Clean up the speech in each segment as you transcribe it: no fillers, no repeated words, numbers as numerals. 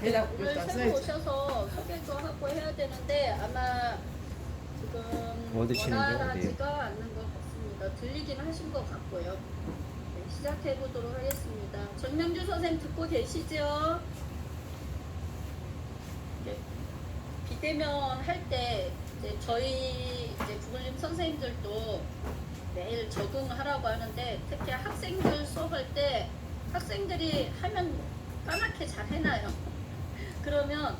대답 오늘 새로 오셔서 소개도 하고 해야 되는데 아마 지금 어디 치는데, 원활하지가 않는 것 같습니다. 들리긴 하신 것 같고요. 네, 시작해 보도록 하겠습니다. 전명주 선생님 듣고 계시죠? 네, 비대면 할 때 저희 구글님 선생님들도 매일 적응하라고 하는데 특히 학생들 수업할 때 학생들이 하면 까맣게 잘 해놔요. 그러면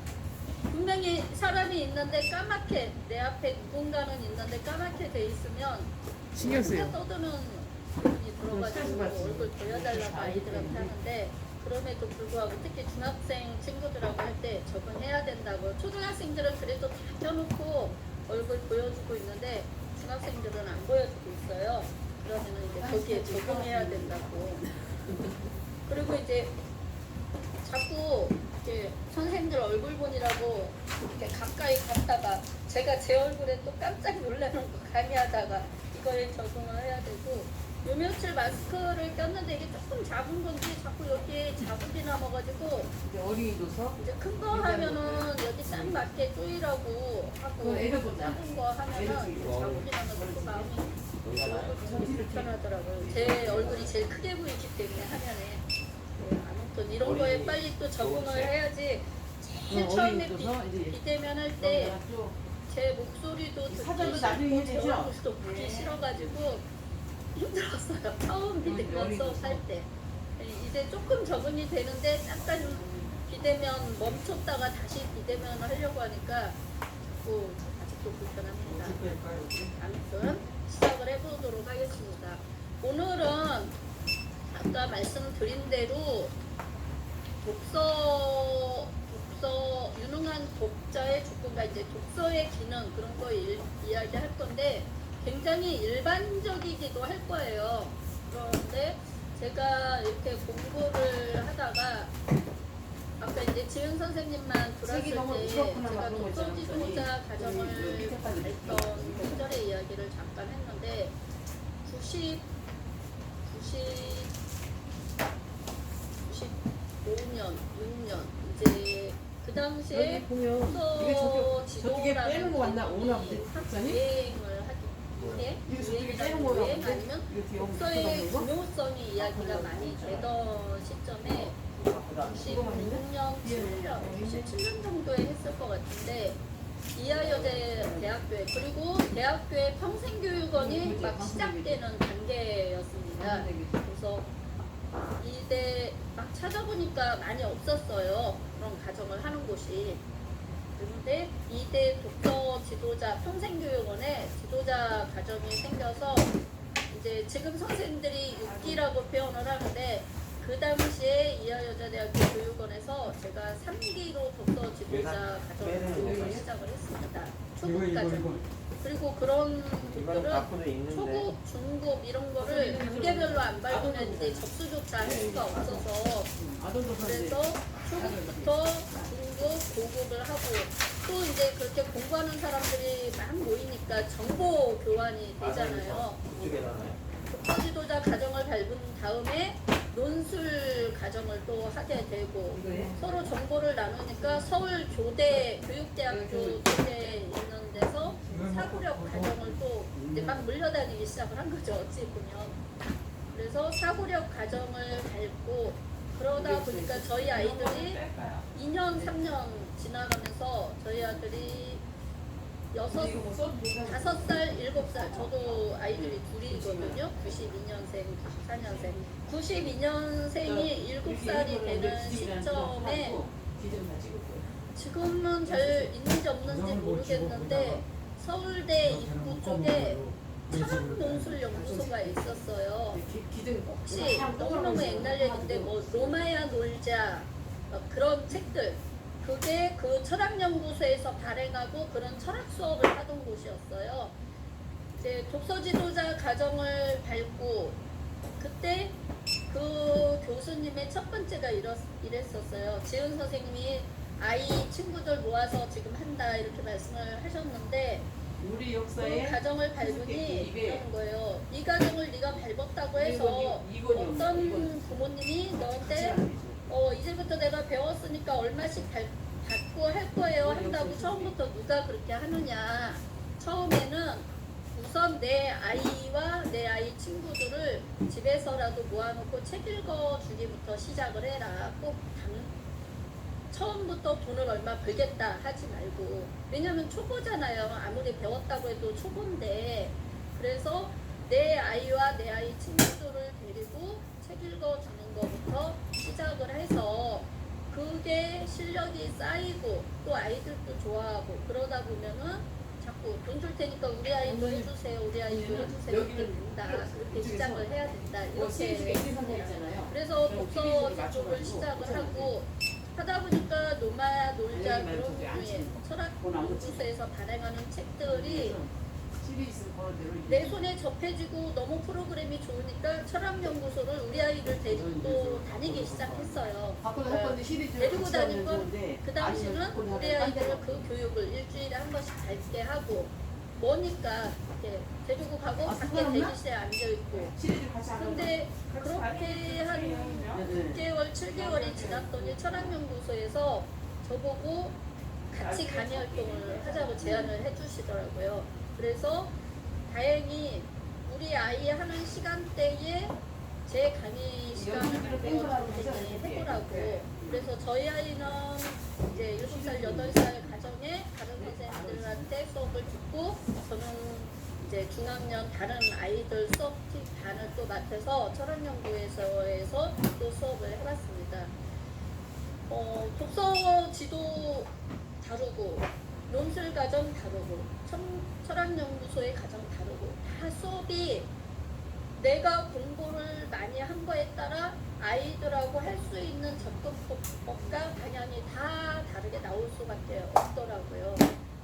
분명히 사람이 있는데 까맣게 내 앞에 누군가는 있는데 까맣게 돼 있으면 신경 쓰여. 떠드는 기분이 들어가지고 얼굴 보여달라고 아이들한테 하는데 그럼에도 불구하고 특히 중학생 친구들하고 할 때 적응해야 된다고. 초등학생들은 그래도 다 펴놓고 얼굴 보여주고 있는데 중학생들은 안 보여주고 있어요. 그러면은 이제 거기에 적응해야 된다고. 그리고 이제 자꾸 이렇게 선생님들 얼굴 보느라고 이렇게 가까이 갔다가 제가 제 얼굴에 또 깜짝 놀라는 거 가미하다가 이거에 적응을 해야 되고 요 며칠 마스크를 꼈는데 이게 조금 작은 건지 자꾸 여기에 자국이 남아가지고 이제 어린이도서 이제 큰 거 하면은 여기 딱 맞게 조이라고 하고 작은 거 하면은 이제 자국이 나면 또 마음이 불편하더라고요. 제 얼굴이 제일 크게 보이기 때문에 화면에. 아무튼 이런 거에 빨리 또 적응을 해야지. 제일 처음에 비대면 할 때 제 목소리도 듣기 싫고 제 얼굴도 보기 싫어가지고 힘들었어요. 처음 비대면 수업할 때. 이제 조금 적응이 되는데 약간 비대면 멈췄다가 다시 비대면 하려고 하니까 아직도 불편합니다. 아무튼 시작을 해보도록 하겠습니다. 오늘은 아까 말씀드린 대로 독서 유능한 독자의 조건과 이제 독서의 기능 그런 거 이야기할 건데 굉장히 일반적이기도 할 거예요. 그런데 제가 이렇게 공부를 하다가 아까 이제 지은 선생님만 들었을 때 제가 독서 지도자 과정을 했던 시절의 이야기를 잠깐 했는데 95년, 6년 이제 그 당시에 독서 지도라는 유행을 유행 아니면 독서의 중요성이 이야기가 많이 되던 시점에 96년, 7년, 97년 정도에 했을 것 같은데 이하여대 대학교에 그리고 대학교의 평생교육원이 막 시작되는 단계였습니다. 그래서 이대 막 찾아보니까 많이 없었어요. 그런 과정을 하는 곳이. 그런데 이대 독서 지도자 평생교육원에 지도자 과정이 생겨서 이제 지금 선생님들이 6기라고 표현을 하는데 그 당시에 이하여자대학교 교육원에서 제가 3기로 독서 지도자 과정을 시작을 했습니다. 초급 과정. 그리고 그런 것들은 초급, 중급 이런 거를 단계별로 안 밟으면 이제 접수조차 할 수가 없어서 그래서 초급부터 중급, 고급을 하고 또 이제 그렇게 공부하는 사람들이 막 모이니까 정보 교환이 되잖아요. 독서 지도자 과정을 밟은 다음에 논술 과정을 또 하게 되고 서로 정보를 나누니까 서울 교대, 교육대학교 교대에 있는 데서 사고력 과정을 또 이제 막 물려다니기 시작을 한 거죠. 어찌 보면. 그래서 사고력 과정을 밟고 그러다 보니까 저희 아이들이 2년, 3년 지나가면서 저희 아들이 5살, 7살, 저도 아이들이 둘이거든요. 92년생, 94년생. 92년생이 7살이 되는 시점에 지금은 잘 있는지 없는지 모르겠는데 서울대 입구 쪽에 철학논술연구소가 있었어요. 혹시 너무너무 옛날 얘기인데 뭐 로마야 놀자 그런 책들 그게 그 철학연구소에서 발행하고 그런 철학 수업을 하던 곳이었어요. 이제 독서 지도자 과정을 밟고 그때 그 교수님의 첫 번째가 이랬었어요. 지은 선생님이 아이 친구들 모아서 지금 한다 이렇게 말씀을 하셨는데 우리 역사에 그 과정을 밟으니 이런 거예요. 이 과정을 네가 밟았다고 해서 어떤 부모님이 너한테 이제부터 내가 배웠으니까 얼마씩 받고 할 거예요 한다고 처음부터 누가 그렇게 하느냐. 처음에는 우선 내 아이와 내 아이 친구들을 집에서라도 모아놓고 책 읽어주기부터 시작을 해라. 꼭 처음부터 돈을 얼마 벌겠다 하지 말고. 왜냐면 초보잖아요. 아무리 배웠다고 해도 초보인데. 그래서 내 아이와 내 아이 친구들을 데리고 책 읽어주는 것부터 시작을 해서 그게 실력이 쌓이고 또 아이들도 좋아하고 그러다 보면은 자꾸 돈 줄 테니까 우리 아이도 해주세요, 우리 아이도 해주세요 이렇게 된다. 그렇게 시작을 해야 된다. 이렇게 그래서 독서 쪽을 시작을 하고 하다 보니까 노마 놀자 그런 중에 철학 연구소에서 발행하는 책들이 내 손에 접해지고 너무 프로그램이 좋으니까 철학연구소를 우리 아이를 데리고 다니기 시작했어요. 데리고 다닌 건 그 당시는 우리 아이들을 그 교육을 일주일에 한 번씩 밝게 하고 뭐니까 이렇게 데리고 가고 밖에 대기실에 앉아있고. 근데 그렇게 한 6개월, 7개월이 지났더니 철학연구소에서 저보고 같이 강의 활동을 하자고 제안을 해주시더라고요. 그래서 다행히 우리 아이 하는 시간대에 제 강의 시간을 많이 해보라고. 그래서 저희 아이는 이제 7살, 8살 가정에 다른 선생님들한테 수업을 듣고 저는 이제 중학년 다른 아이들 수업 팀 반을 또 맡아서 철학연구소에서 또 수업을 해봤습니다. 독서 지도 다루고 논술 과정 다루고 철학연구소의 과정 다루고 다 수업이 내가 공부를 많이 한 거에 따라 아이들하고 할 수 있는 접근법과 방향이 다 다르게 나올 수밖에 없더라고요.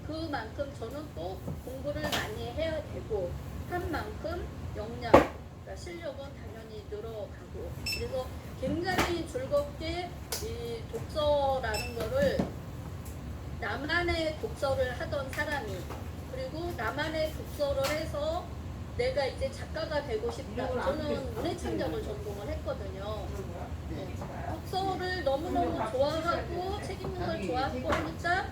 그만큼 저는 또 공부를 많이 해야 되고 한 만큼 역량, 그러니까 실력은 당연히 늘어가고. 그래서 굉장히 즐겁게 이 독서라는 거를 나만의 독서를 하던 사람이 그리고 나만의 독서를 해서 내가 이제 작가가 되고 싶다. 저는 문해창작을 전공을 했거든요. 독서를 너무너무 좋아하고 책 읽는 걸 좋아하고 하니까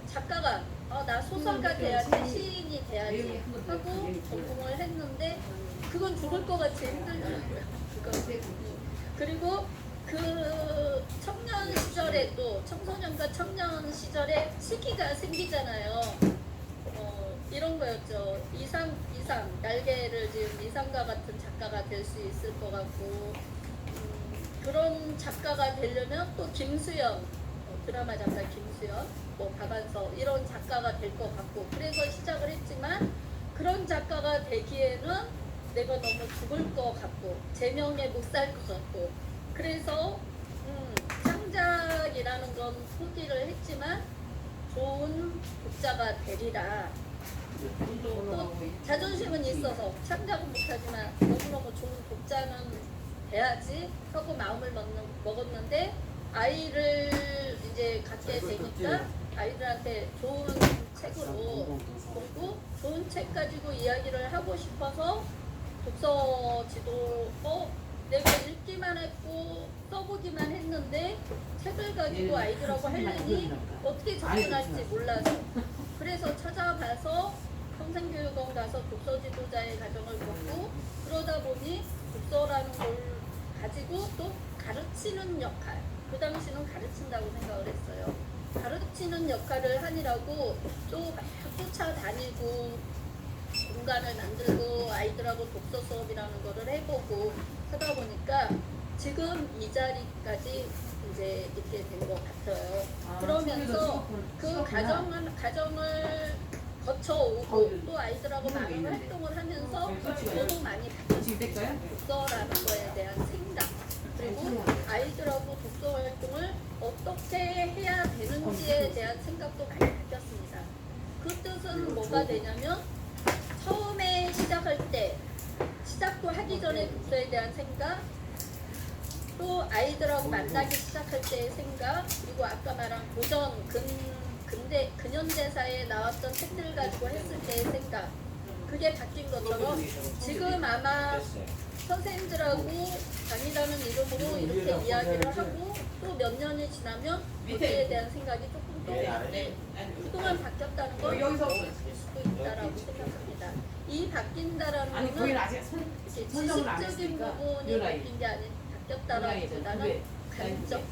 작가가 나 소설가 돼야지, 시인이 돼야지 하고 전공을 했는데 그건 죽을 것 같이 힘들더라고요. 그리고 그 청년 시절에 또 청소년과 청년 시절에 시기가 생기잖아요. 이런 거였죠. 이상 날개를 지은 이상과 같은 작가가 될 수 있을 것 같고 그런 작가가 되려면 또 김수연 드라마 작가 김수연 뭐 박완서 이런 작가가 될 것 같고 그래서 시작을 했지만 그런 작가가 되기에는 내가 너무 죽을 것 같고 제명에 못 살 것 같고 그래서 창작이라는 건 포기를 했지만 좋은 독자가 되리라. 또 자존심은 있어서 창작은 못하지만 너무너무 좋은 독자는 돼야지 하고 마음을 먹었는데 아이를 이제 갖게 되니까 아이들한테 좋은 책으로 공부, 좋은 책 가지고 이야기를 하고 싶어서 독서 지도 내가 읽기만 했고 써보기만 했는데 책을 가지고 아이들하고 하려니 어떻게 접근할지 몰라서 그래서 찾아봐서 평생교육원 가서 독서 지도자의 과정을 겪고 그러다 보니 독서라는 걸 가지고 또 가르치는 역할 그 당시는 가르친다고 생각을 했어요. 가르치는 역할을 하느라고 또 막 쫓아다니고 공간을 만들고 아이들하고 독서 수업이라는 거를 해보고 하다 보니까 지금 이 자리까지 이제 있게 된 것 같아요. 그러면서 그 과정을 거쳐오고 또 아이들하고 많은 활동을 하면서 저도 많이 바뀌었어요. 독서라는 거에 대한 생각 그리고 아이들하고 독서 활동을 어떻게 해야 되는지에 대한 생각도 많이 바뀌었습니다. 그 뜻은 뭐가 되냐면 처음에 시작할 때 시작도 하기 전에 독서에 대한 생각 또 아이들하고 만나기 시작할 때의 생각 그리고 아까 말한 고전 근현대사에 나왔던 책들 가지고 했을 때의 생각 그게 바뀐 것처럼 지금 아마 선생님들하고 강의라는 이름으로 이렇게 이야기를 하고 또 몇 년이 지나면 거기에 대한 생각이 조금 더 그동안 바뀌었다는 걸 여기서 느낄 수도 있다라고 생각합니다. 이 바뀐다라는 아니 거기는 거는 아직 선정을 안 지식적인 했으니까 부분이 바뀐 게 아닌 바뀌었다라기보다는 관점,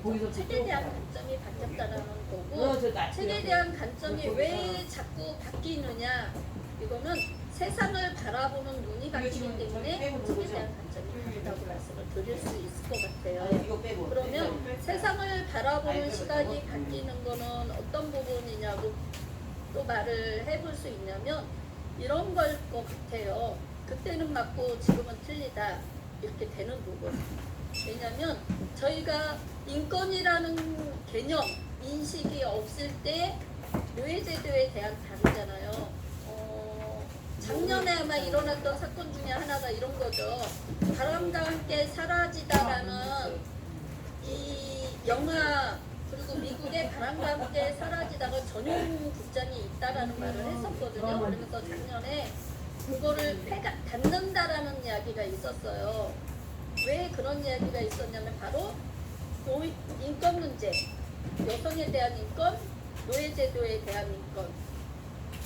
거기서 책에 대한 관점이 바뀌었다라는 거고 책에 대한 관점이 왜 자꾸 바뀌느냐 이거는 세상을 바라보는 눈이 바뀌기 때문에 책에 대한 관점이 바뀌다고 말씀을 드릴 수 있을 것 같아요. 그러면 세상을 바라보는 시각이 바뀌는 거는 어떤 부분이냐고 또 말을 해볼 수 있냐면 이런 걸 것 같아요. 그때는 맞고 지금은 틀리다 이렇게 되는 부분. 왜냐하면 저희가 인권이라는 개념, 인식이 없을 때 노예제도에 대한 다르잖아요. 작년에 아마 일어났던 사건 중에 하나가 이런 거죠. 바람과 함께 사라지다라는 이 영화 그리고 미국의 바람과 함께 사라지다가 전용 극장이 있다라는 말을 했었거든요. 그러면서 작년에 그거를 폐가 닫는다라는 이야기가 있었어요. 왜 그런 이야기가 있었냐면 바로 인권 문제, 여성에 대한 인권, 노예제도에 대한 인권.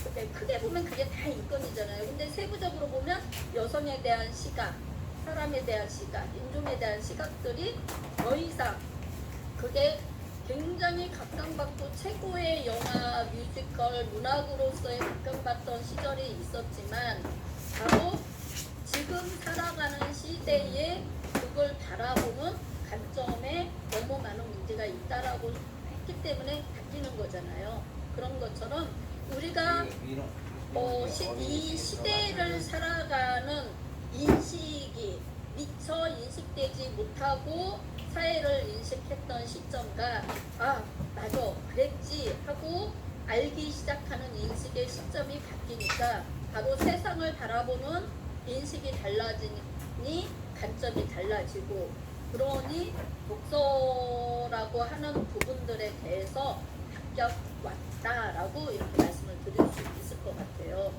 근데 크게 보면 그게 다 인권이잖아요. 근데 세부적으로 보면 여성에 대한 시각, 사람에 대한 시각, 인종에 대한 시각들이 더 이상 그게 굉장히 각광받고 최고의 영화, 뮤지컬, 문학으로서의 각광받던 시절이 있었지만 바로 지금 살아가는 시대에 그걸 바라보는 관점에 너무 많은 문제가 있다라고 했기 때문에 바뀌는 거잖아요. 그런 것처럼 우리가 이 시대를 살아가는 인식이 미처 인식되지 못하고 사회를 인식했던 시점과 아 맞아 그랬지 하고 알기 시작하는 인식의 시점이 바뀌니까 바로 세상을 바라보는 인식이 달라지니 관점이 달라지고 그러니 독서라고 하는 부분들에 대해서 바뀌어왔다라고 이렇게 말씀을 드릴 수 있을 것 같아요.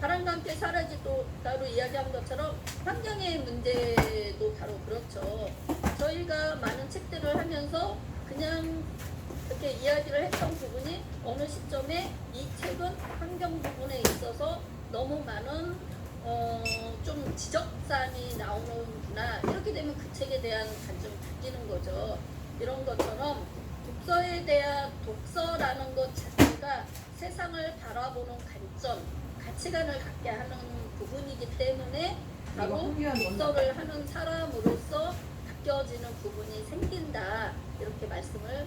바람과 함께 사라지다로 이야기한 것처럼 환경의 문제도 바로 그렇죠. 저희가 많은 책들을 하면서 그냥 이렇게 이야기를 했던 부분이 어느 시점에 이 책은 환경 부분에 있어서 너무 많은 좀 지적사항이 나오는구나 이렇게 되면 그 책에 대한 관점이 바뀌는 거죠. 이런 것처럼 독서에 대한 독서라는 것 자체가 세상을 바라보는 관점, 가치관을 갖게 하는 부분이기 때문에 바로 독서를 하는 사람으로서 바뀌어지는 부분이 생긴다 이렇게 말씀을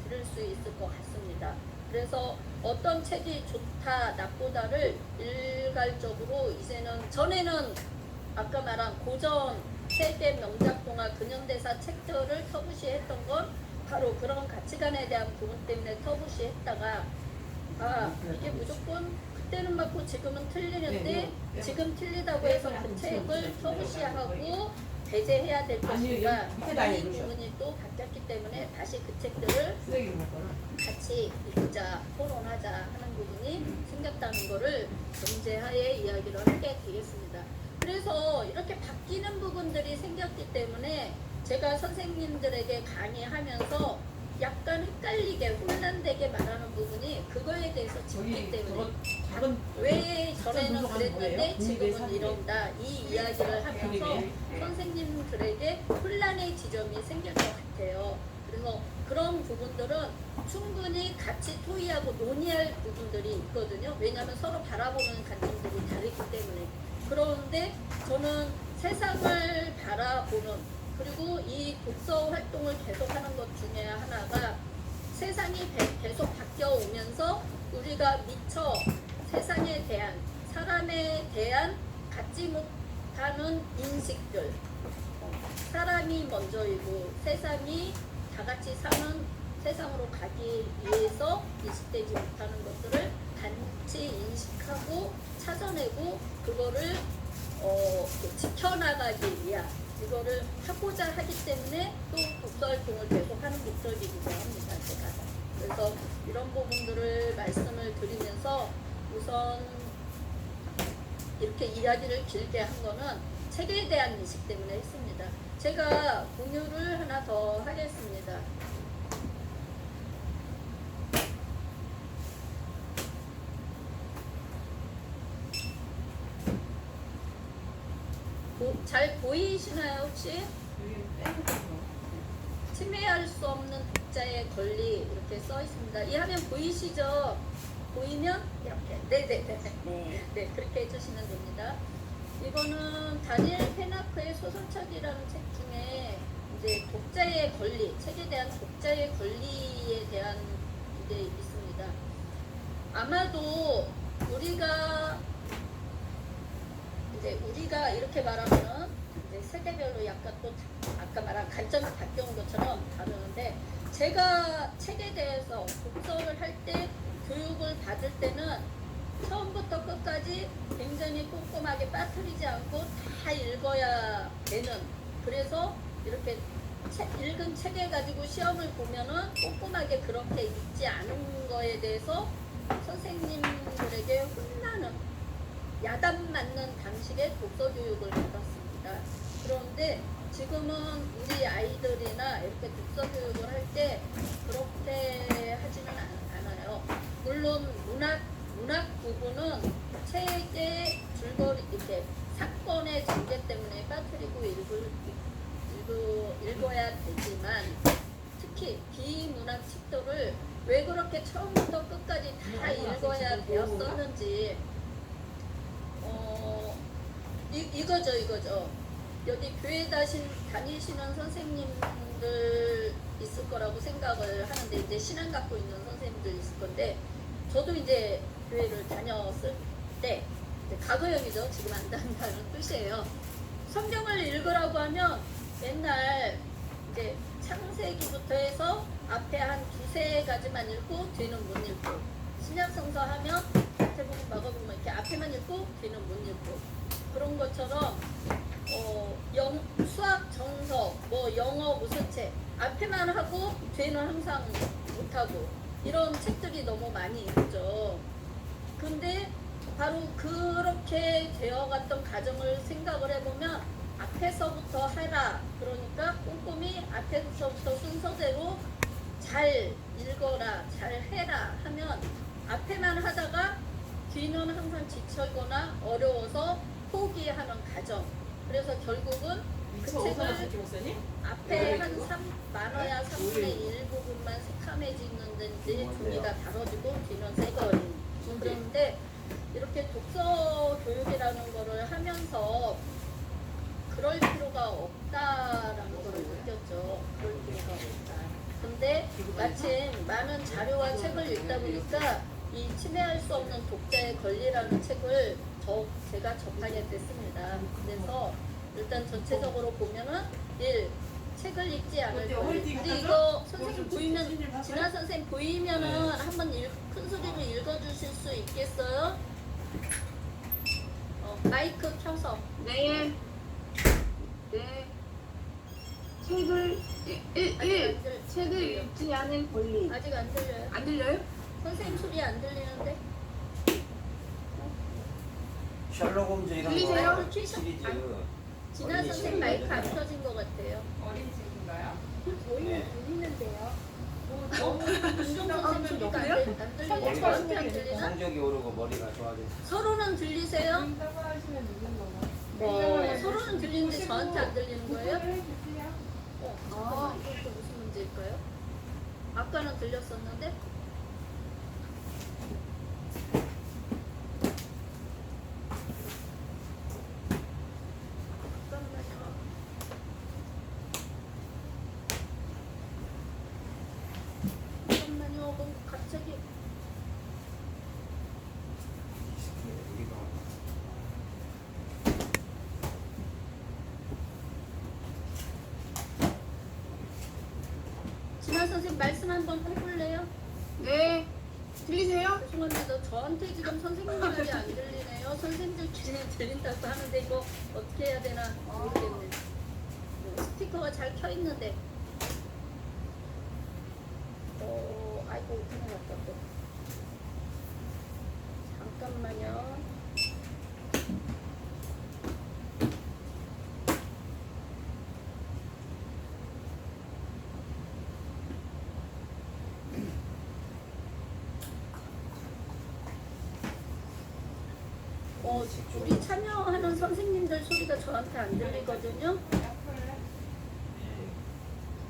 드릴 수 있을 것 같습니다. 그래서 어떤 책이 좋다 나쁘다를 일괄적으로 이제는 전에는 아까 말한 고전 세계 명작동화 근현대사 책들을 터부시했던 건 바로 그런 가치관에 대한 부분 때문에 터부시했다가 아 이게 무조건 그때는 맞고 지금은 틀리는데 지금 틀리다고 해서 그 책을 터부시하고 배제해야 될 것인가 이 부분이 또 바뀌었기 때문에 다시 그 책들을 같이 읽자 토론하자 하는 부분이 생겼다는 거를 전제하에 이야기를 하게 되겠습니다. 그래서 이렇게 바뀌는 부분들이 생겼기 때문에 제가 선생님들에게 강의하면서 약간 헷갈리게 혼란되게 말하는 부분이 그거에 대해서 짚기 때문에 왜 전에는 그랬는데 지금은 이런다 이 이야기를 하면서 선생님들에게 혼란의 지점이 생길 것 같아요. 그래서 그런 부분들은 충분히 같이 토의하고 논의할 부분들이 있거든요. 왜냐하면 서로 바라보는 관점들이 다르기 때문에. 그런데 저는 세상을 바라보는 그리고 이 독서 활동을 계속하는 것 중에 하나가 세상이 계속 바뀌어 오면서 우리가 미처 세상에 대한 사람에 대한 갖지 못하는 인식들 사람이 먼저이고 세상이 다 같이 사는 세상으로 가기 위해서 인식되지 못하는 것들을 같이 인식하고 찾아내고 그거를 지켜나가기 위한 이거를 하고자 하기 때문에 또 독서 활동을 계속하는 목적이기도 합니다. 제가 그래서 이런 부분들을 말씀을 드리면서 우선 이렇게 이야기를 길게 한 거는 책에 대한 인식 때문에 했습니다. 제가 공유를 하나 더 하겠습니다. 잘 보이시나요 혹시? 침해할 수 없는 독자의 권리 이렇게 써 있습니다. 이 화면 보이시죠? 보이면 이렇게 네네네 네 그렇게 해주시면 됩니다. 이거는 다니엘 페나크의 소설책이라는 책 중에 이제 독자의 권리, 책에 대한 독자의 권리에 대한 게 있습니다. 아마도 우리가 이렇게 말하면은 이제 세대별로 약간 또 아까 말한 관점이 바뀌는 것처럼 다루는데, 제가 책에 대해서 독서를 할 때 교육을 받을 때는 처음부터 끝까지 굉장히 꼼꼼하게 빠뜨리지 않고 다 읽어야 되는, 그래서 이렇게 읽은 책을 가지고 시험을 보면은 꼼꼼하게 그렇게 읽지 않은 거에 대해서 선생님들에게 혼나는, 야단 맞는 방식의 독서 교육을 받았습니다. 그런데 지금은 우리 아이들이나 이렇게 독서 교육을 할 때 그렇게 하지는 않아요. 물론 문학 부분은 책의 줄거리, 이렇게 사건의 전개 때문에 빠뜨리고 읽어야 되지만, 특히 비문학 책들을 왜 그렇게 처음부터 끝까지 다 읽어야 되었었는지, 이거죠. 여기 교회 다니시는 선생님들 있을 거라고 생각을 하는데, 이제 신앙 갖고 있는 선생님들 있을 건데, 저도 이제 교회를 다녔을 때, 과거형이죠. 지금 안 다닌다는 뜻이에요. 성경을 읽으라고 하면 맨날 이제 창세기부터 해서 앞에 한 두세 가지만 읽고 뒤는 못 읽고, 신약성서 하면 마태복음, 마가복음 이렇게 앞에만 읽고 뒤는 못 읽고, 그런 것처럼 수학, 정석, 뭐 영어 무슨 책 앞에만 하고 뒤는 항상 못하고, 이런 책들이 너무 많이 있죠. 근데 바로 그렇게 되어갔던 가정을 생각을 해보면, 앞에서부터 하라, 그러니까 꼼꼼히 앞에서부터 순서대로 잘 읽어라, 잘 해라 하면 앞에만 하다가 뒤는 항상 지치거나 어려워서 포기하는 가정. 그래서 결국은 그 책을 앞에 한 많아야 3분의 1 부분만 새카매지는지 종이가 다뤄지고 뒤는 새거린. 그런데 이렇게 독서 교육이라는 거를 하면서 그럴 필요가 없다라는 걸 느꼈죠. 그럴 필요가 없다. 근데 마침 많은 자료와 책을 읽다 보니까 이 침해할 수 없는 독자의 권리라는 책을 제가 접하게 됐습니다. 그래서 일단 전체적으로 보면은 1. 책을 읽지 않을 권리. 우리 이거 선생님 보이면, 진아 선생님 보이면은 한번 큰 소리로 읽어주실 수 있겠어요? 마이크 켜서. 네. 책을 읽지 않을 권리. 아직 안 들려요? 안 들려요? 선생님 소리 안 들리는데? 셜록 홈즈 이런 들리세요? 거 시리즈. 진아 선생님 마이크 안 켜진 것 같아요. 어린 친구인가요? 보이면 들리는데요. 너무 김종 선생님 소리가 안 들리네. 저한테 안 들리나? 성적이 오르고 머리가 좋아졌어. 서로는 들리세요? 인사가 하시면 되는 거가. 네. 서로는 들리는데 저한테 안 들리는 거예요? 해주세요. 잠깐만, 이것도 무슨 문제일까요? 아까는 들렸었는데? 잠깐만요. 잠깐만요. 뭔가 갑자기 진아 선생님 말씀 한번 해볼래요? 네. 들리세요? 죄송합니다. 저한테 지금 선생님 말이 안 들리네요. 선생님들끼리는 들린다고 하는데 이거 어떻게 해야 되나 모르겠네. 스피커가 잘 켜 있는데. 아이고 큰일 났다 또. 잠깐만요. 우리 참여하는 선생님들 소리가 저한테 안 들리거든요. 약을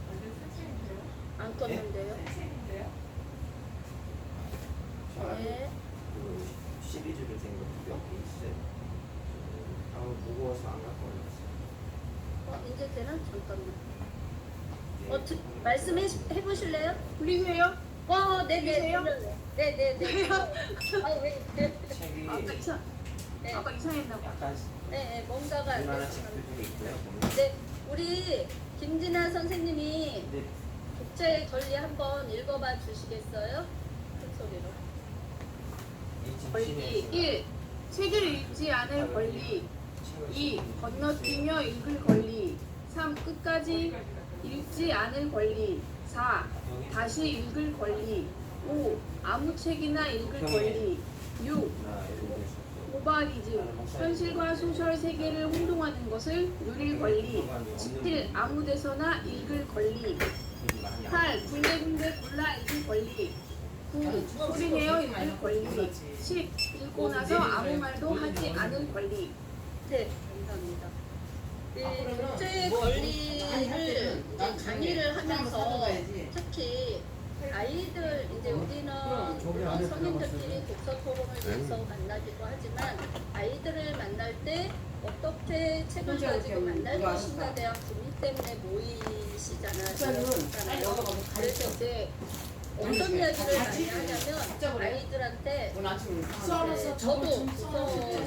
완전 새책인데요? 안 껐는데요. 새책인데요? 네. 그 시리즈를 된 것도 몇 개 있어요. 아무 무거워서 안 갖고 왔어요. 이제 되나? 잠깐만. 네. 말씀해 보실래요? 들리세요? 네네. 들리세요? 네네네. 왜? 책이 아까 이상 네. 아까 이상했나 봐. 약간 네, 뭔가가 안 유난한 됐지만. 책도 좀 있고요. 보면. 네, 우리 김진아 선생님이 근데 국제 권리 한번 읽어봐 주시겠어요? 큰 소리로. 이 권리 집신에서 1. 책을 읽지 않을 권리. 2. 건너뛰며 읽을 권리. 3. 끝까지 읽지 않을 권리. 4. 다시 읽을 권리. 5. 아무 책이나 읽을 권리. 6. 모바리즘, 현실과 소셜 세계를 혼동하는 것을 누릴 권리. 7. 아무 데서나 읽을 권리. 8. 군데군데 골라 읽을 권리. 9. 소리내어 읽을 권리. 10. 읽고 나서 아무 말도 하지 않을 권리. 네, 감사합니다. 이 국제 권리를 이제 강의를 하면서 특히 아이들 이제 우리는 물론 성인들끼리 독서 토론을 위해서 만나기도 하지만 아이들을 만날 때 어떻게 책을 가지고 만날 것인가 대한 고민 때문에 모이시잖아요. 그래서 이제 어떤 이야기를 많이 하냐면 아이들한테 저도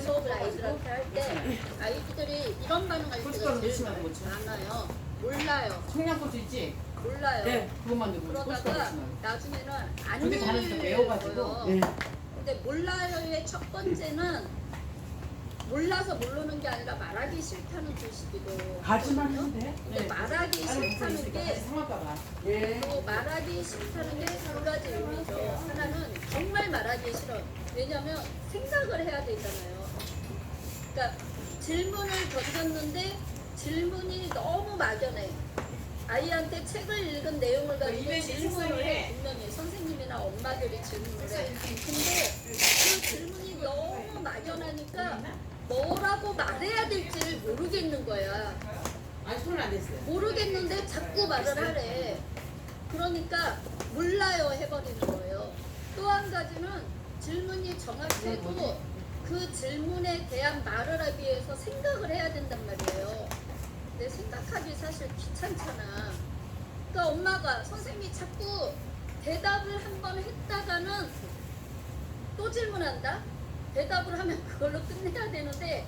수업을 아이들한테 할 때 아이들이 이런 반응할 때가 제일 많아요. 몰라요. 청양고추 있지? 몰라요. 네, 그것만 들고 그러다가 나중에는 안 근데 다른 데 외워가지고. 읽어요. 네. 근데 몰라요의 첫 번째는 몰라서 모르는 게 아니라 말하기 싫다는 뜻이기도 가지만 하거든요. 하면 돼. 근데 말하기 싫다는 게 상할까봐. 예. 또 말하기 싫다는 게 두 가지 의미죠. 하나는 정말 말하기 싫어. 왜냐면 생각을 해야 되잖아요. 그러니까 질문을 던졌는데 질문이 너무 막연해. 아이한테 책을 읽은 내용을 가지고 질문을 해. 분명히 선생님이나 엄마들이 질문을 해. 근데 그 질문이 너무 막연하니까 뭐라고 말해야 될지를 모르겠는 거야. 아니 손은 안 됐어요. 모르겠는데 자꾸 말을 하래. 그러니까 몰라요 해버리는 거예요. 또 한 가지는 질문이 정확해도 그 질문에 대한 말을 하기 위해서 생각을 해야 된단 말이에요. 근데 생각하기 사실 귀찮잖아. 그러니까 엄마가 선생님이 자꾸 대답을 한 번 했다가는 또 질문한다? 대답을 하면 그걸로 끝내야 되는데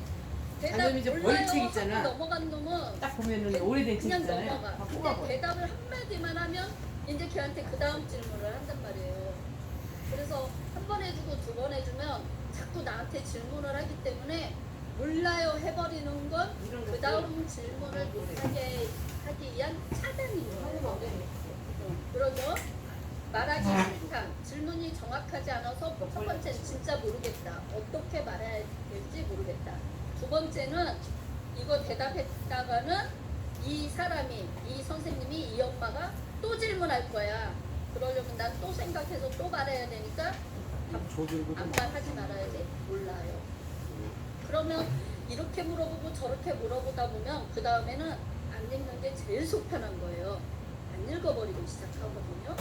대답 아니면 이제 몰라요 벌칙 하고 있잖아. 넘어간 놈은 딱 보면은 오래된 책 그냥 있잖아요. 넘어가. 다 근데 뽑아버려. 대답을 한마디만 하면 이제 걔한테 그 다음 질문을 한단 말이에요. 그래서 한 번 해주고 두 번 해주면 자꾸 나한테 질문을 하기 때문에 몰라요 해버리는 건 그 다음 질문을 못하게 하기 위한 차단이에요. 그러죠? 말하기 싫다. 질문이 정확하지 않아서 첫 번째는 진짜 모르겠다. 어떻게 말해야 될지 모르겠다. 두 번째는 이거 대답했다가는 이 사람이, 이 선생님이, 이 엄마가 또 질문할 거야. 그러려면 난 또 생각해서 또 말해야 되니까 아무 말 하지 말아야지. 몰라요. 그러면 이렇게 물어보고 저렇게 물어보다 보면 그 다음에는 안 읽는 게 제일 속편한 거예요. 안 읽어버리고 시작하거든요.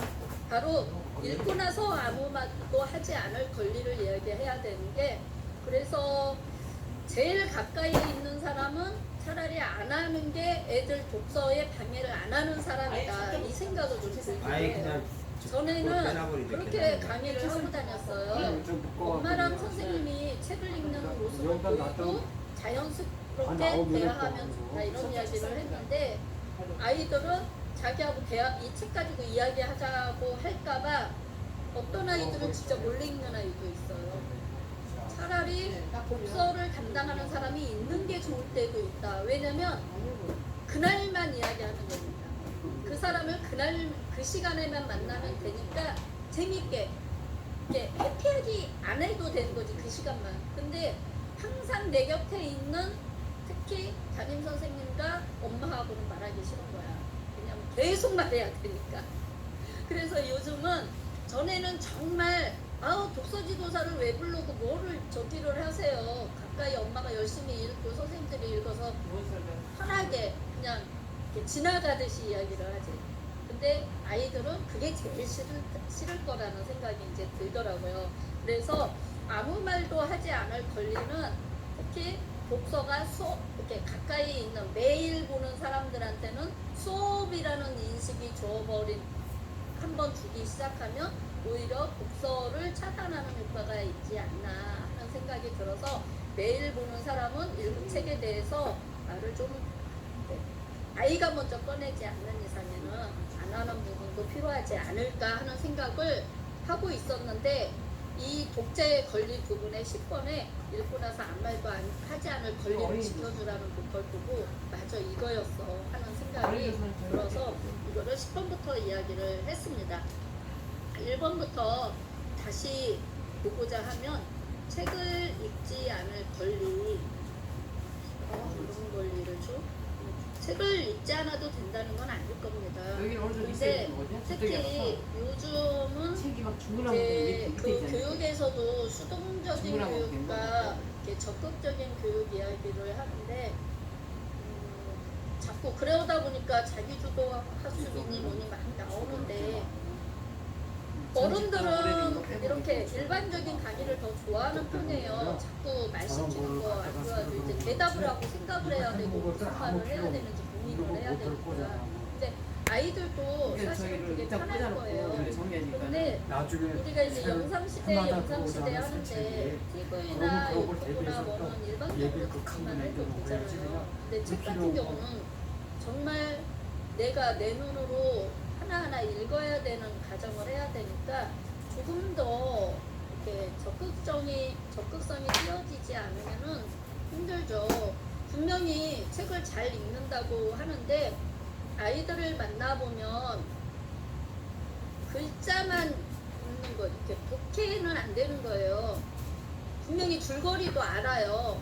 바로 읽고 나서 아무 말도 하지 않을 권리를 이야기해야 되는 게, 그래서 제일 가까이 있는 사람은 차라리 안 하는 게 애들 독서에 방해를 안 하는 사람이다. 이 생각을 좀 들기도 아예 해요. 그냥 전에는 그렇게 강의를 하고 다녔어요. 엄마랑 네. 선생님이 책을 읽는 모습을 보이고 자연스럽게 대화하면 좋다 이런 이야기를 했는데, 아이들은 자기하고 이 책 가지고 이야기하자고 할까봐 어떤 아이들은 진짜 몰래 읽는 아이도 있어요. 차라리 독서를 담당하는 사람이 있는 게 좋을 때도 있다. 왜냐면 그날만 이야기하는 겁니다. 그 사람을 그날 그 시간에만 만나면 되니까 재밌게 이렇게 해피하게 안 해도 되는 거지 그 시간만. 근데 항상 내 곁에 있는 특히 담임 선생님과 엄마하고는 말하기 싫은 거야. 왜냐면 계속 말해야 되니까. 그래서 요즘은 전에는 정말 독서지도사를 왜 부르고 뭐를 저기를 하세요. 가까이 엄마가 열심히 읽고 선생님들이 읽어서 편하게 그냥 이렇게 지나가듯이 이야기를 하지. 근데 아이들은 그게 제일 싫을 거라는 생각이 이제 들더라고요. 그래서 아무 말도 하지 않을 권리는 특히 독서가 이렇게 가까이 있는 매일 보는 사람들한테는 수업이라는 인식이 줘버린 한번 주기 시작하면 오히려 독서를 차단하는 효과가 있지 않나 하는 생각이 들어서 매일 보는 사람은 읽은 책에 대해서 말을 좀 아이가 먼저 꺼내지 않는 이상에는 안 하는 부분도 필요하지 않을까 하는 생각을 하고 있었는데 이 독자의 권리 부분의 10번에 읽고 나서 아무 말도 하지 않을 권리를 지켜주라는 걸 보고 맞아 이거였어 하는 생각이 들어서 이거를 10번부터 이야기를 했습니다. 1번부터 다시 보고자 하면 책을 읽지 않을 권리 이런 권리를 줘? 책을 읽지 않아도 된다는 건 아닐 겁니다. 근데 특히 요즘은 책이 막 죽으라고 이제 그 교육에서도 수동적인 교육과 이렇게 적극적인 교육 이야기를 하는데 자꾸 그러다 보니까 자기주도 학습이니 뭐니 막 나오는데 어른들은 이렇게 일반적인 강의를 더 좋아하는 편이에요. 자꾸 말 시키는 거 안 좋아하죠. 이제 대답을 하고 생각을 해야 되고 무슨 말을 해야 되는지 고민을 해야 되니까. 근데 아이들도 사실은 그게 편할 거예요. 근데 우리가 이제 영상시대 하는데 TV나 유튜브나 뭐는 일반적으로 듣기만 해도 괜찮아요. 근데 책 같은 경우는 정말 내가 내 눈으로 하나하나 읽어야 되는 과정을 해야 되니까 조금 더 이렇게 적극성이 띄어지지 않으면은 힘들죠. 분명히 책을 잘 읽는다고 하는데 아이들을 만나보면 글자만 읽는 거 이렇게 독해는 안 되는 거예요. 분명히 줄거리도 알아요.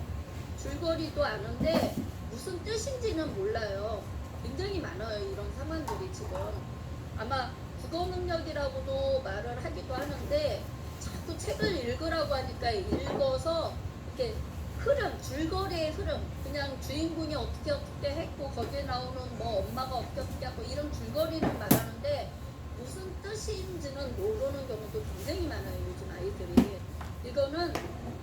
줄거리도 아는데 무슨 뜻인지는 몰라요. 굉장히 많아요. 이런 상황들이 지금. 아마 국어 능력이라고도 말을 하기도 하는데 자꾸 책을 읽으라고 하니까 읽어서 이렇게 흐름, 줄거리의 흐름, 그냥 주인공이 어떻게 했고 거기에 나오는 뭐 엄마가 어떻게 하고 이런 줄거리를 말하는데 무슨 뜻인지는 모르는 경우도 굉장히 많아요. 요즘 아이들이. 이거는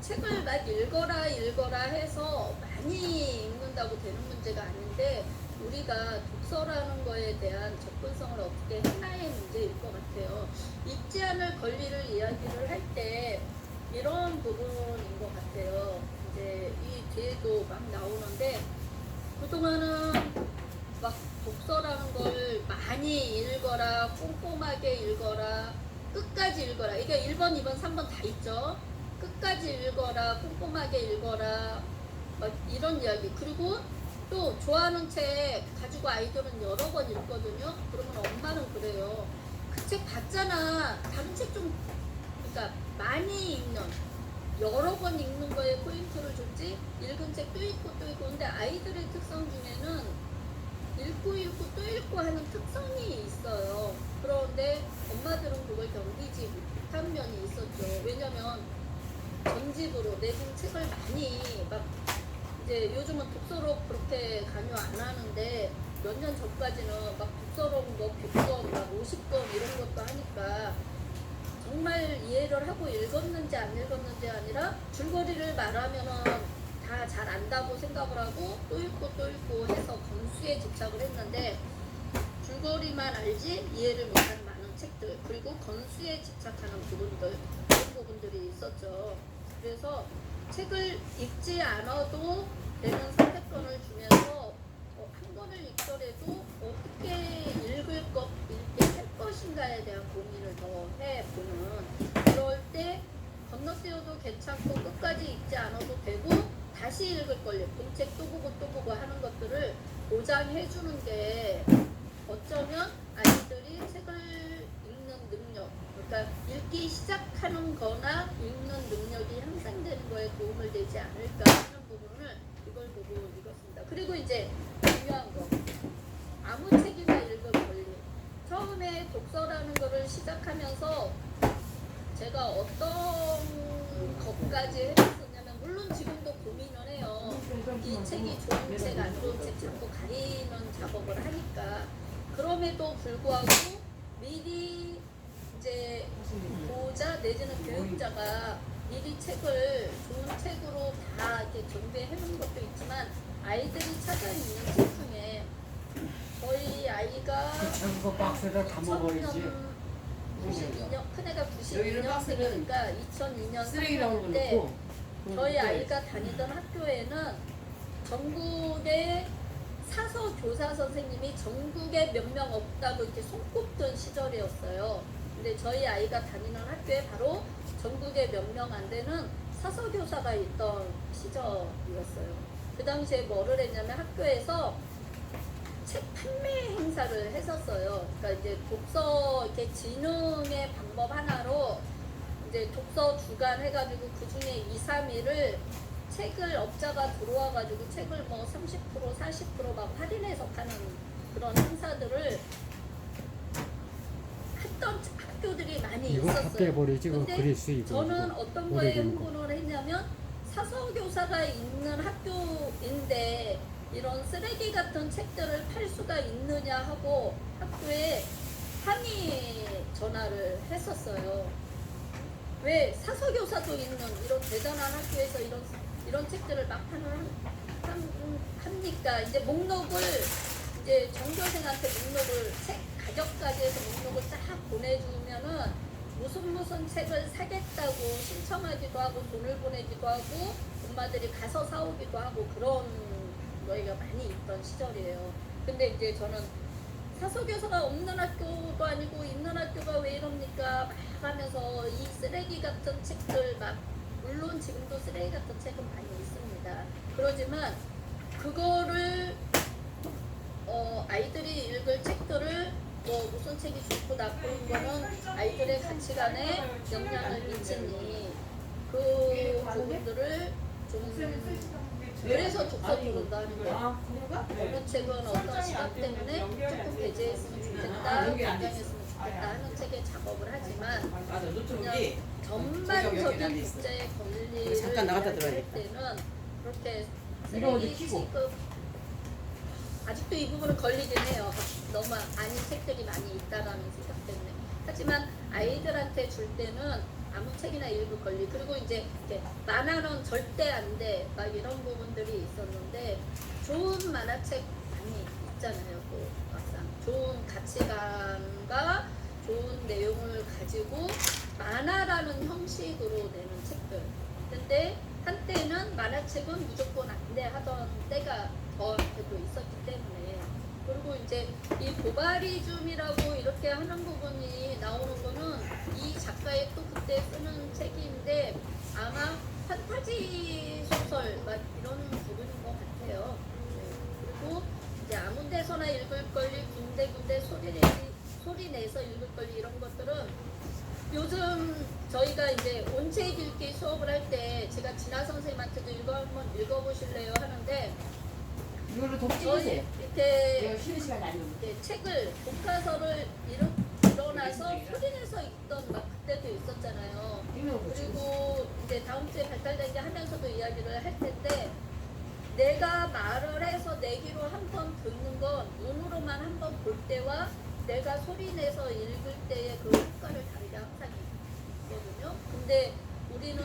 책을 막 읽어라 해서 많이 읽는다고 되는 문제가 아닌데 우리가 독서라는 거에 대한 접근성을 어떻게 하나의 문제일 것 같아요. 읽지 않을 권리를 이야기를 할 때 이런 부분인 것 같아요. 이제 이 뒤에도 막 나오는데 그동안은 막 독서라는 걸 많이 읽어라, 꼼꼼하게 읽어라, 끝까지 읽어라. 이게 1번, 2번, 3번 다 있죠. 끝까지 읽어라, 꼼꼼하게 읽어라, 막 이런 이야기. 그리고 또 좋아하는 책 가지고 아이들은 여러 번 읽거든요. 그러면 엄마는 그래요. 그 책 봤잖아. 다른 책 좀 그러니까 많이 읽는 여러 번 읽는 거에 포인트를 줬지 읽은 책 또 읽고 또 읽고. 근데 아이들의 특성 중에는 읽고 또 읽고 하는 특성이 있어요. 그런데 엄마들은 그걸 견디지 못한 면이 있었죠. 왜냐면 전집으로 내준 책을 많이 막 이제 요즘은 독서록 그렇게 강요 안 하는데 몇 년 전까지는 막 독서록 뭐 100권, 막 50권 이런 것도 하니까 정말 이해를 하고 읽었는지 안 읽었는지 아니라 줄거리를 말하면은 다 잘 안다고 생각을 하고 또 읽고 해서 건수에 집착을 했는데 줄거리만 알지 이해를 못하는 많은 책들 그리고 건수에 집착하는 부분들 그런 부분들이 있었죠. 그래서 책을 읽지 않아도 되는 선택권을 주면서 한 권을 읽더라도 어떻게 읽게 할 것인가에 대한 고민을 더 해보는 그럴 때 건너뛰어도 괜찮고 끝까지 읽지 않아도 되고 다시 읽을 권리 본책 또 보고 하는 것들을 보장해 주는 게 어쩌면 아이들이 책을 읽는 능력, 그러니까 읽기 시작하는 거나 읽는 능력이 향상되는 거에 도움을 되지 않을까 하는 부분을 이걸 보고 읽었습니다. 그리고 이제 중요한 거, 아무 책이나 읽을 권리. 처음에 독서라는 거를 시작하면서 제가 어떤 것까지 해봤었냐면, 물론 지금도 고민을 해요. 이 책이 좋은 책, 안 좋은 책 자꾸 가리는 작업을 하니까. 그럼에도 불구하고 미리 이제 보호자 내지는 교육자가 미리 책을 좋은 책으로 다 이렇게 정비해 놓은 것도 있지만, 아이들이 찾아있는 책 중에 저희 아이가 그거 박스에다 담아버리지. 92년, 큰애가 여기는 박스는 92년생이니까 2002년 쓰레기라고 3년 때 놓고 저희 아이가 다니던 학교에는 전국에 사서 교사 선생님이 전국에 몇 명 없다고 이렇게 손꼽던 시절이었어요. 근데 저희 아이가 다니는 학교에 바로 전국에 몇 명 안 되는 사서 교사가 있던 시절이었어요. 그 당시에 뭐를 했냐면 학교에서 책 판매 행사를 했었어요. 그러니까 이제 독서 이렇게 진흥의 방법 하나로 이제 독서 주간 해가지고 그 중에 2, 3일을 책을 업자가 들어와가지고 책을 뭐 30%, 40% 할인해서 파는 그런 행사들을 했던 학교들이 많이 이거 다 있었어요. 빼버리지. 그거 근데 그릴 수 있고. 저는 어떤 거에 오래된 거. 흥분을 했냐면, 사서교사가 있는 학교인데 이런 쓰레기 같은 책들을 팔 수가 있느냐 하고 학교에 항의 전화를 했었어요. 왜 사서교사도 있는 이런 대단한 학교에서 이런 책들을 막 합니까? 이제 목록을, 이제 전교생한테 목록을, 책 가격까지 해서 목록을 쫙 보내주면은 무슨 책을 사겠다고 신청하기도 하고 돈을 보내기도 하고 엄마들이 가서 사오기도 하고 그런 거가 많이 있던 시절이에요. 근데 이제 저는 사서교사가 없는 학교도 아니고 있는 학교가 왜 이럽니까 막 하면서 이 쓰레기 같은 책들 막, 물론 지금도 쓰레기 같은 책은 많이 있습니다. 그러지만 그거를 아이들이 읽을 책들을 뭐 무슨 책이 좋고 나쁜 거는 아이들의 가치관에 영향을 미치니 그 부분들을 좀, 그래서 독서 토론도 하는 거예요. 아, 그런가? 어느 책은 어떤 시각 때문에 조금 배제했으면 좋겠다, 변경했으면 좋겠다 하는 책에 작업을 하지만, 맞아, 그냥 노트북이 전반적인 독자의 권리를 잠깐 나갔다 할 들어야겠다. 때는 그렇게 이거 어디 쓰레기 키고? 취급, 아직도 이 부분은 걸리긴 해요. 너무 아닌 책들이 많이 있다라는 생각 때문에. 하지만 아이들한테 줄 때는 아무 책이나 읽을 권리, 그리고 이제 이렇게 만화는 절대 안 돼, 막 이런 부분들이 있었는데, 좋은 만화책 많이 있잖아요. 또 막상 좋은 가치관과 좋은 내용을 가지고 만화라는 형식으로 내는 책들. 근데 한때는 만화책은 무조건 안 돼 하던 때가 저한테도 있었기 때문에. 그리고 이제 이 고바리즘이라고 이렇게 하는 부분이 나오는 거는 이 작가의 또 그때 쓰는 책인데, 아마 판타지 소설 막 이런 부분인 것 같아요. 네. 그리고 이제 아무 데서나 읽을 권리, 군데군데 소리 내서 읽을 권리, 이런 것들은 요즘 저희가 이제 온책 읽기 수업을 할 때 제가 진아 선생님한테도 한번 읽어보실래요 하는데, 이걸로 덮 저희 찍으세요. 이렇게 내가 쉬는 시간이 아니면. 책을 교과서를 일어나서 소리내서 읽던 막 그때도 있었잖아요. 그리고 이제 다음 주에 발달된 게 하면서도 이야기를 할 텐데, 내가 말을 해서 내기로 한 번 듣는 건 눈으로만 한 번 볼 때와 내가 소리내서 읽을 때의 그 효과를 다르게 항상 있거든요. 근데 우리는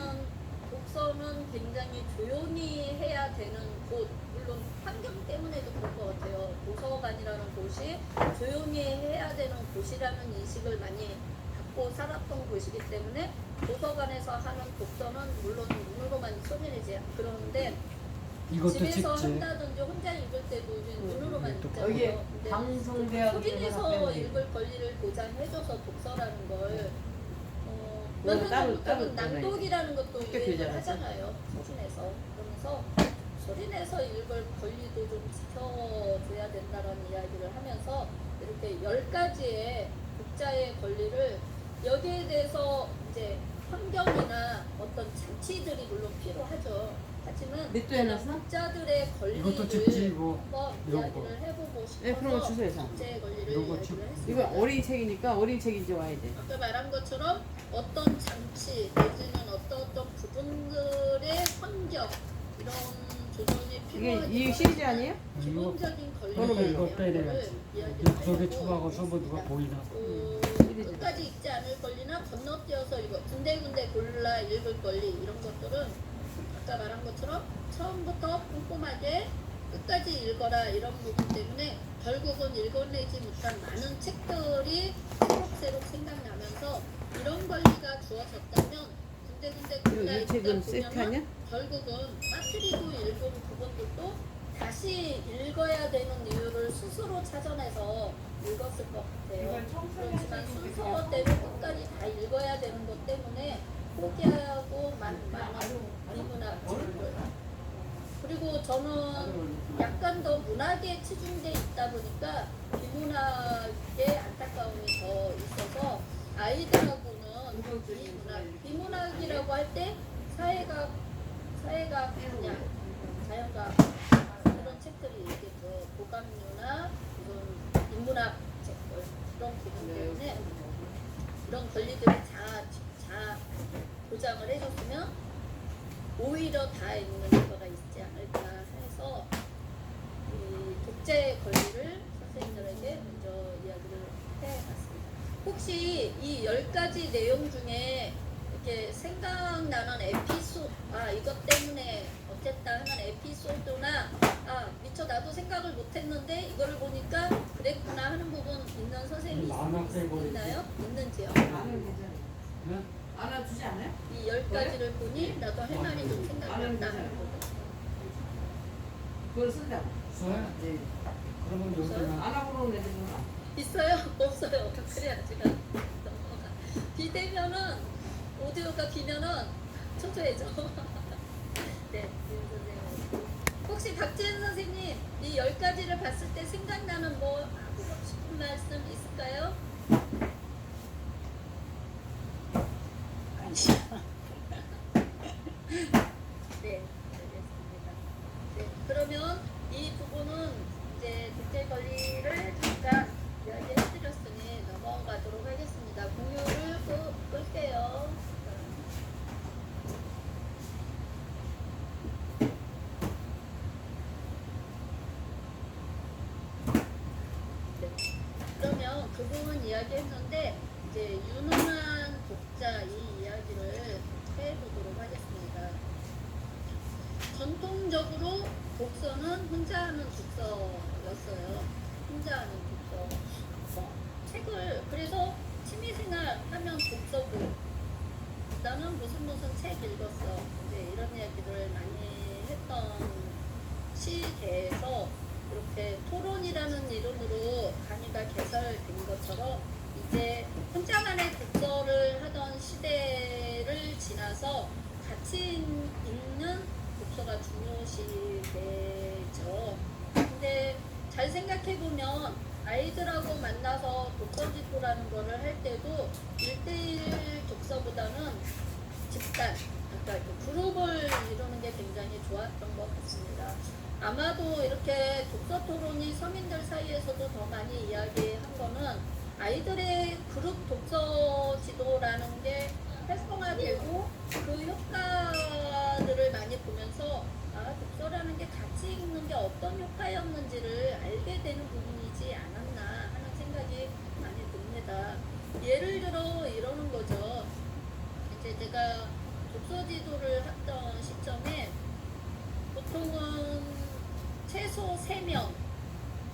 독서는 굉장히 조용히 해야 되는 곳, 물론 환경 때문에도 그런 것 같아요. 도서관이라는 곳이 조용히 해야 되는 곳이라는 인식을 많이 갖고 살았던 곳이기 때문에 도서관에서 하는 독서는 물론 눈으로만 소리내지 그러는데, 이것도 집에서 찍지. 한다든지 혼자 읽을 때도 이제 눈으로만 읽잖아요. 여기에 근데 방송대학 소리내서 읽을 권리를 보장해줘서 독서라는 걸 따로 한국은 낭독이라는 것도 학교 얘기를 교재라서. 하잖아요. 소리내서. 그러면서 소리내서 읽을 권리도 좀 지켜줘야 된다라는 이야기를 하면서 이렇게 10가지의 독자의 권리를 여기에 대해서 이제 환경이나 어떤 장치들이 물론 필요하죠. 하지만 몇 도에 놨어? 독자들의 이것도 찍지, 권리를 이거. 한번 이런 거. 이야기를 해보고 싶어서 네, 그런 거 주세요, 저. 독자의 권리를 이런 거 이야기를 찍- 했습니다. 이거 어린 책이니까 어린 책이 이제 와야 돼. 아까 말한 것처럼 어떤 장치 내지는 어떤 부분들의 환경 이런 조정이 이게 필요하기 이 시리즈 아니에요? 기본적인 그러니까 권리를 이거 빼내야지. 저게 추가하고서 뭐 누가 보이나. 끝까지 읽지 않을 권리나 건너뛰어서 이거 군데군데 골라 읽을 권리 이런 것들은 아까 말한 것처럼 처음부터 꼼꼼하게 끝까지 읽어라 이런 부분 때문에 결국은 읽어내지 못한 많은 책들이 새록새록 생각나면서 이런 권리가 주어졌다면 군데군데 골라 이 읽다 책은 세트하냐? 보면 결국은 빠뜨리고 읽은 부분들도 다시 읽어야 되는 이유를 스스로 찾아내서 읽었을 것 같아요. 이걸 청소년 그렇지만 책이 순서대로 끝까지 다 읽어야 되는 것 때문에 포기하고 많은 비문학 책을 그리고 저는 약간 더 문학에 치중돼 있다 보니까 비문학에 안타까움이 더 있어서 아이들하고는 이 문학, 비문학이라고 할 때 사회학 분야, 자연과학 이런 책들이 있겠죠. 고감류나 이런 인문학 책들 이런 부분 때문에 이런 권리들을 자 보장을 해줬으면 오히려 다 읽는 효과가 있지 않을까 해서 이 독자의 권리를 선생님들에게 먼저 이야기를 해봤습니다. 혹시 이 10가지 내용 중에 이렇게 생각나는 에피소드, 이것 때문에 어쨌다 하는 에피소드나 미처 나도 생각을 못했는데 이거를 보니까 그랬구나 하는 부분 있는 선생님이 만화 빼고 있나요? 있는지요? 나는 괜찮아요. 네? 안아주지 않아요? 이 10가지를 보니 나도 할 말이 좀 생각났다 하는 부분. 그걸 쓴다고. 써요? 네. 그러면 여기는 안아보러 온 애들은 있어요? 없어요? 그래야지가 넘어가. 비대면은 오디오가 비면은 초조해져. 네, 선생님. 혹시 박지은 선생님 이 10가지를 봤을 때 생각나는 뭐 하고 싶은 말씀 있을까요? 네, 알겠습니다. 네, 그러면 이 부분은 이제 독재 권리를 잠깐 이야기해드렸으니 넘어가도록 하겠습니다. 공유를 끌게요. 네. 그러면 그 부분 이야기했는데 이제 유능한 독자 이 이야기를 해보도록 하겠습니다. 전통적으로 독서는 혼자 하는 독서였어요. 혼자 하는 독서. 책을 그래서 취미생활 하면 독서고 나는 무슨 책 읽었어. 이제 이런 이야기를 많이 했던 시대에서 이렇게 토론이라는 이름으로 강의가 개설된 것처럼 이제 혼자만의 독서를 하던 시대를 지나서 같이 읽는 독서가 중요시되죠. 근데 잘 생각해보면 아이들하고 만나서 독서지도라는 거를 할 때도 1대1 독서보다는 집단, 그러니까 그룹을 이루는 게 굉장히 좋았던 것 같습니다. 아마도 이렇게 독서 토론이 서민들 사이에서도 더 많이 이야기한 거는 아이들의 그룹 독서 지도라는 게 활성화되고 그 효과들을 많이 보면서 독서라는 게 같이 읽는 게 어떤 효과였는지를 알게 되는 부분이지 않았나 하는 생각이 많이 듭니다. 예를 들어 이러는 거죠. 이제 제가 독서 지도를 했던 시점에 보통은 최소 3명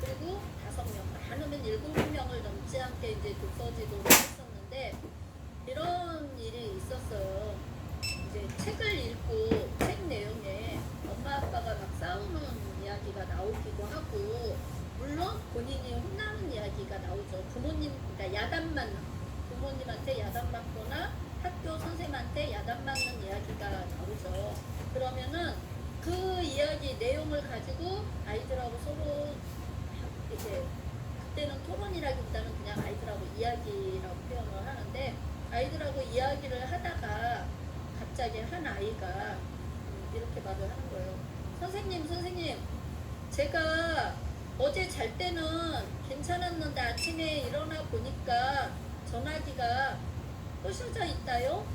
그리고 5명 많으면 7명을 넘지 않게 이제 독서 지도를 했었는데 이런 일이 있었어요. 이제 책을 읽고 책 내용에 엄마 아빠가 막 싸우는 이야기가 나오기도 하고 물론 본인이 혼나는 이야기가 나오죠. 부모님, 그러니까 야단 맞는 부모님한테 야단 맞거나 학교 선생님한테 야단 맞는 이야기가 나오죠. 그러면은 그 이야기 내용을 가지고 아이들하고 서로 이제 그때는 토론이라기보다는 그냥 아이들하고 이야기라고 표현을 하는데 아이들하고 이야기를 하다가 갑자기 한 아이가 이렇게 말을 하는 거예요. 선생님, 제가 어제 잘 때는 괜찮았는데 아침에 일어나 보니까 전화기가 부셔져 있다요?